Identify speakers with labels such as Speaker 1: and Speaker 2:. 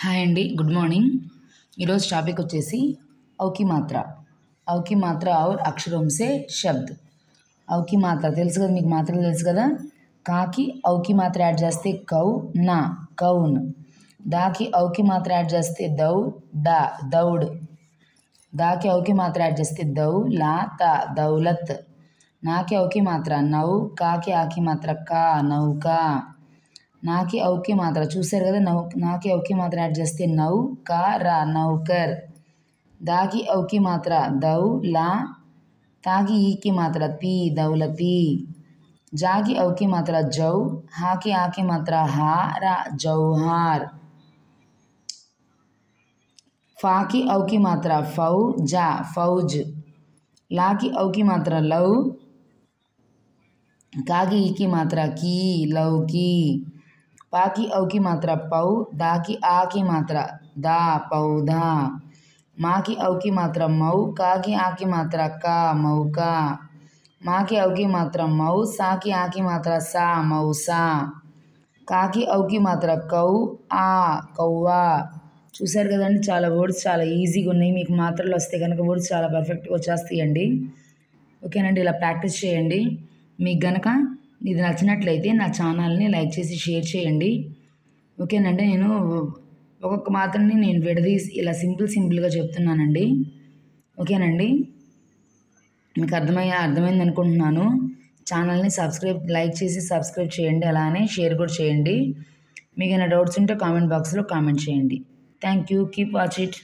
Speaker 1: Hi అండి, good morning. ఈరోజు topic వచ్చేసి औ की मात्रा. औ की मात्रा और अक्षरों से शब्द. औ की मात्रा తెలుసు కదా, మీకు మాత్రలు తెలుసు కదా. కాకి औ की मात्रा యాడ్ చేస్తే కౌ నా కౌన్. దాకి औ की मात्रा యాడ్ చేస్తే దౌ డా దౌడ్. దాకి औ की मात्रा యాడ్ చేస్తే దౌ లా తా దౌలత్. నాకి औ की मात्रा నౌ కాకి ఆ की मात्रा కా నౌకా. నాకి औ की मात्रा చూసారు కదా, నాకి औ की मात्रा యాడ్ చేస్తే నౌ కా రా నౌకర్. दाकी औ की मात्रा दौ ला. ताकी ई की मात्रा ती दौलती. जाकी औ की मात्रा जौ. हा की आ की मात्रा हा रा जौहार. फा की औ की मात्रा फौ जा फौज. ला की औ की मात्रा लौ. का की ई की मात्रा की लौकी. पा की औ की मात्रा पौ. दा की आ की मात्रा दा पौधा. माँ की औ की मात्रा मऊ. का की आ की मात्रा का मौका. माँ की औ की मात्रा मऊ. सा की आ की मात्रा सा मौसा. का की औ की मात्रा कौ ఆ కౌవా. చూసారు కదండి, చాలా వర్డ్స్ చాలా ఈజీగా ఉన్నాయి. మీకు మాత్రలు వస్తే కనుక వర్డ్స్ చాలా పర్ఫెక్ట్గా వచ్చేస్తాయండి. ఓకేనండి, ఇలా ప్రాక్టీస్ చేయండి. మీకు గనక ఇది నచ్చినట్లయితే నా ఛానల్ని లైక్ చేసి షేర్ చేయండి. ఓకేనండి, నేను ఒక్కొక్క మాత్రని నేను విడదీసి ఇలా సింపుల్గా చెప్తున్నానండి. ఓకేనండి, మీకు అర్థమైంది అనుకుంటున్నాను. ఛానల్ని లైక్ చేసి సబ్స్క్రైబ్ చేయండి, అలానే షేర్ కూడా చేయండి. మీకు ఏమైనా డౌట్స్ ఉంటే కామెంట్ బాక్స్లో కామెంట్ చేయండి. Thank you, keep watch it.